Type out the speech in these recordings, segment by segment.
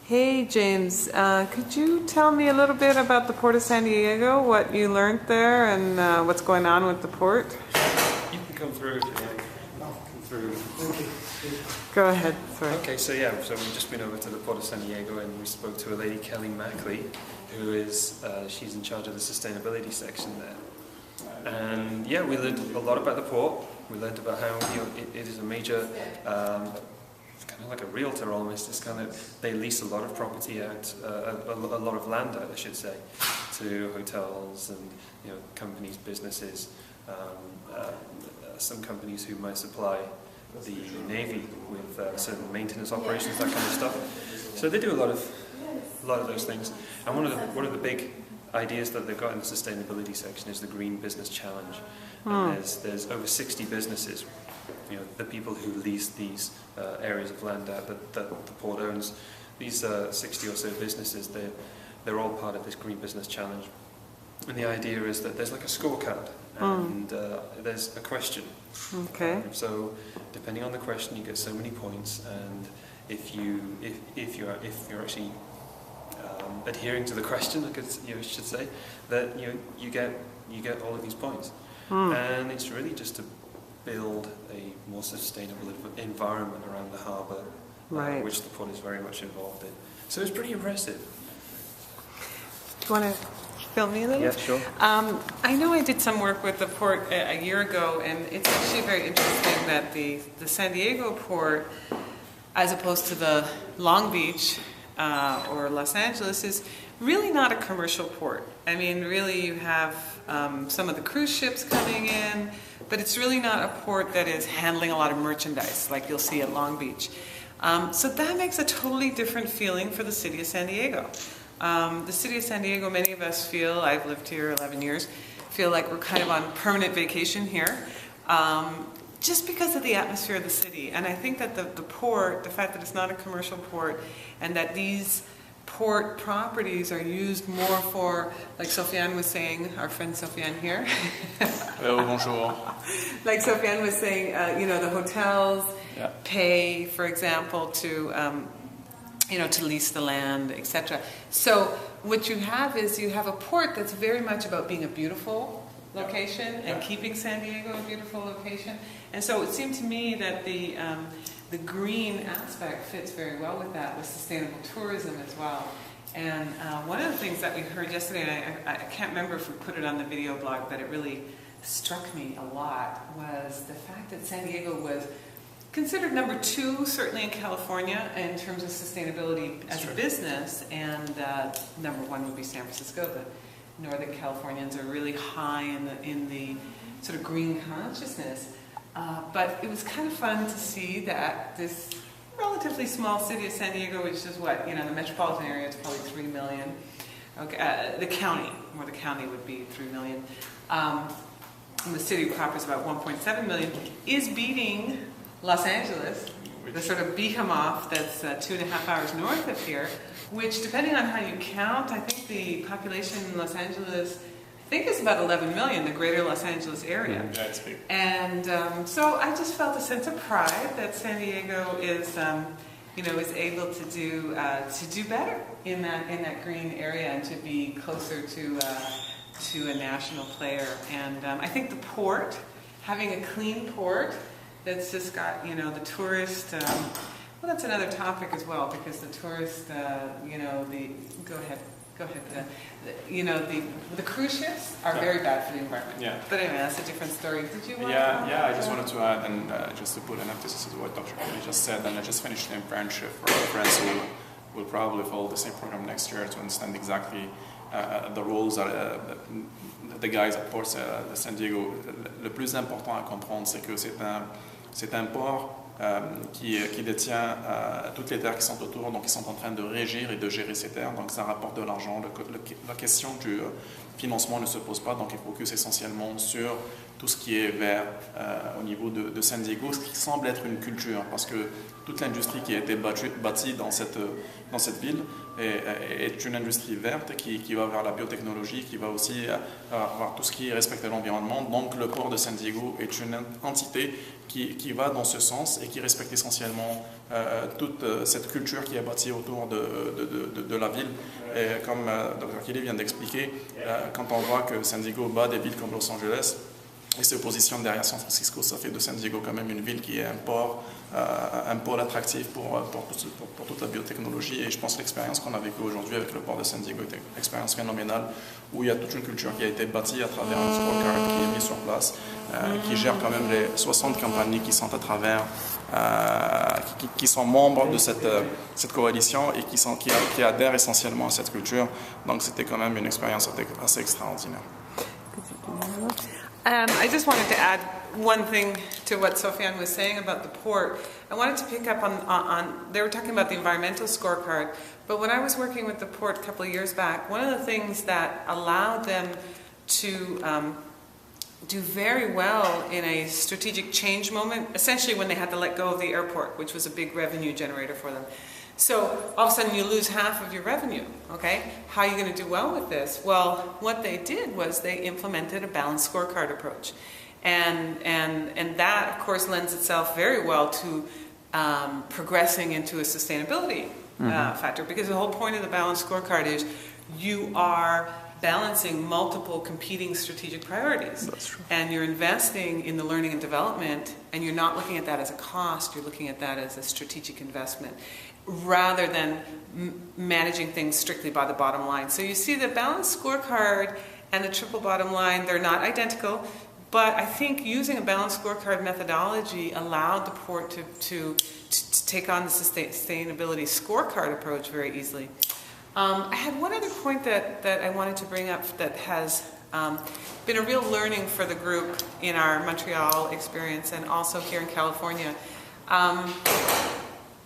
Hey James, could you tell me a little bit about the Port of San Diego, what you learned there and what's going on with the port? You can come through if you like. Come through. Go ahead, sorry. Okay, so we've just been over to the Port of San Diego and we spoke to a lady, Kelly Mackley, who is, she's in charge of the sustainability section there. And yeah, we learned a lot about the port. We learned about how it is a major, it's kind of like a realtor almost. It's kind of, they lease a lot of property out, a lot of land out, I should say, to hotels and companies, businesses, some companies who might supply the Navy with certain maintenance operations, that kind of stuff. So they do a lot of those things. And one of the big ideas that they've got in the sustainability section is the Green Business Challenge. And there's over 60 businesses, the people who lease these areas of land out that the port owns. These 60 or so businesses, they're all part of this Green Business Challenge. And the idea is that there's like a scorecard, and there's a question. Okay. So depending on the question, you get so many points, and if you're actually adhering to the question, I should say, that you get all of these points. And it's really just to build a more sustainable environment around the harbour, Right. which the port is very much involved in. So it's pretty impressive. Do you want to film me a little? Yeah, sure. I know I did some work with the port a year ago, and it's actually very interesting that the San Diego port, as opposed to the Long Beach or Los Angeles, is really not a commercial port. I mean, really you have some of the cruise ships coming in, but it's really not a port that is handling a lot of merchandise like you'll see at Long Beach. So that makes a totally different feeling for the city of San Diego. The city of San Diego, many of us feel, I've lived here 11 years, feel like we're kind of on permanent vacation here, just because of the atmosphere of the city. And I think that the port, the fact that it's not a commercial port, and that these port properties are used more for, like Sofiane was saying, our friend Sofiane here. Hello, bonjour. Like Sofiane was saying, the hotels pay, for example, to lease the land, etc. So what you have is you have a port that's very much about being a beautiful location and keeping San Diego a beautiful location. And so it seemed to me that the green aspect fits very well with that, with sustainable tourism as well. And one of the things that we heard yesterday, and I can't remember if we put it on the video blog, but it really struck me a lot, was the fact that San Diego was considered number 2, certainly in California, in terms of sustainability as a business, and number 1 would be San Francisco. The Northern Californians are really high in the sort of green consciousness. But it was kind of fun to see that this relatively small city of San Diego, which is what, the metropolitan area is probably 3 million. Okay, the county would be 3 million. And the city proper is about 1.7 million, is beating Los Angeles, the sort of behemoth that's 2.5 hours north of here, which, depending on how you count, I think the population in Los Angeles, I think it's about 11 million, the greater Los Angeles area. That's big. And so I just felt a sense of pride that San Diego is able to do better in that green area and to be closer to a national player. And I think the port, having a clean port that's just got the tourist. Well, that's another topic as well, because the tourist, go ahead. The cruise ships are very bad for the environment. Yeah. But anyway, that's a different story. Did you want to? Yeah. I just wanted to add, and just to put an emphasis on what Dr. Kelly just said, and I just finished an internship for friends who will probably follow the same program next year to understand exactly the roles the guys at Port de San Diego. Le plus important à comprendre, c'est que c'est un port qui détient toutes les terres qui sont autour, donc ils sont en train de régir et de gérer ces terres, donc ça rapporte de l'argent. La question du financement ne se pose pas, donc ils focusent essentiellement sur tout ce qui est vert au niveau de San Diego, ce qui semble être une culture, parce que toute l'industrie qui a été bâtie dans cette ville est une industrie verte qui va vers la biotechnologie, qui va aussi avoir tout ce qui respecte l'environnement. Donc le port de San Diego est une entité qui va dans ce sens et qui respecte essentiellement toute cette culture qui est bâtie autour de la ville. Et comme Dr. Kelly vient d'expliquer, quand on voit que San Diego bat des villes comme Los Angeles et se positionne derrière San Francisco, ça fait de San Diego quand même une ville qui est un pôle attractif pour toute la biotechnologie. Et je pense que l'expérience qu'on a vécue aujourd'hui avec le port de San Diego est une expérience phénoménale, où il y a toute une culture qui a été bâtie à travers un scorecard qui est mis sur place, qui gère quand même les 60 compagnies qui sont à travers, qui sont membres de cette coalition et qui adhèrent essentiellement à cette culture. Donc c'était quand même une expérience assez extraordinaire. I just wanted to add one thing to what Sofiane was saying about the port. I wanted to pick up on they were talking about the environmental scorecard, but when I was working with the port a couple of years back, one of the things that allowed them to do very well in a strategic change moment, essentially when they had to let go of the airport, which was a big revenue generator for them. So all of a sudden you lose half of your revenue, okay? How are you going to do well with this? Well, what they did was they implemented a balanced scorecard approach. And that, of course, lends itself very well to progressing into a sustainability factor, because the whole point of the balanced scorecard is you are balancing multiple competing strategic priorities. That's true. And you're investing in the learning and development, and you're not looking at that as a cost, you're looking at that as a strategic investment, rather than managing things strictly by the bottom line. So you see the balanced scorecard and the triple bottom line, they're not identical, but I think using a balanced scorecard methodology allowed the port to take on the sustainability scorecard approach very easily. I had one other point that I wanted to bring up that has been a real learning for the group in our Montreal experience and also here in California.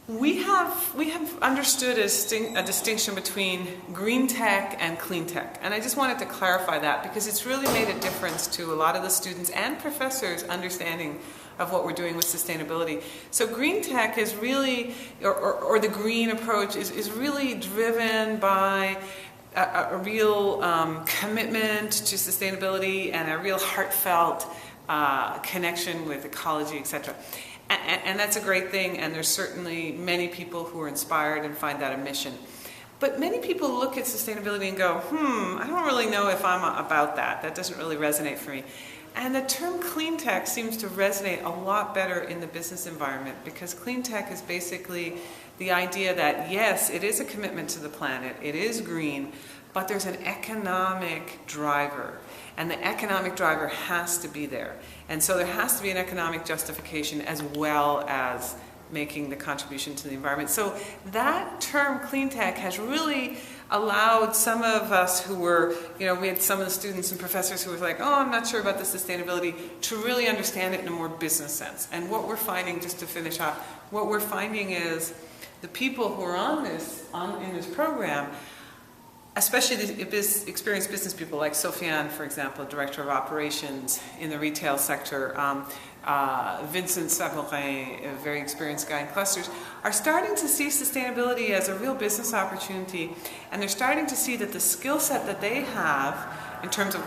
We have understood a distinction between green tech and clean tech, and I just wanted to clarify that because it's really made a difference to a lot of the students and professors' understanding of what we're doing with sustainability. So green tech is really, or the green approach is really driven by a real commitment to sustainability and a real heartfelt connection with ecology, etc. And that's a great thing, and there's certainly many people who are inspired and find that a mission. But many people look at sustainability and go, I don't really know if I'm about that. That doesn't really resonate for me. And the term clean tech seems to resonate a lot better in the business environment, because clean tech is basically the idea that, yes, it is a commitment to the planet, it is green, but there's an economic driver. And the economic driver has to be there. And so there has to be an economic justification as well as making the contribution to the environment. So that term clean tech has really allowed some of us who were, we had some of the students and professors who were like, I'm not sure about the sustainability, to really understand it in a more business sense. And what we're finding, just to finish off, what we're finding is the people who are in this program, especially the experienced business people like Sofiane, for example, Director of Operations in the retail sector, Vincent Savorin, a very experienced guy in clusters, are starting to see sustainability as a real business opportunity, and they're starting to see that the skill set that they have in terms of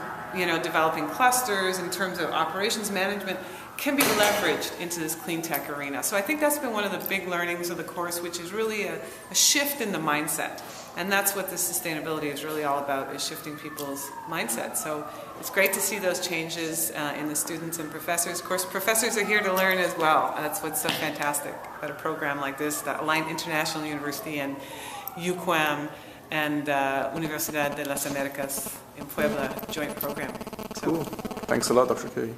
developing clusters, in terms of operations management, can be leveraged into this clean tech arena. So I think that's been one of the big learnings of the course, which is really a shift in the mindset. And that's what this sustainability is really all about, is shifting people's mindset. So it's great to see those changes in the students and professors. Of course, professors are here to learn as well. That's what's so fantastic about a program like this, the Aligned International University and UQAM and Universidad de las Americas in Puebla joint program. Cool. Thanks a lot, Dr. Kelly.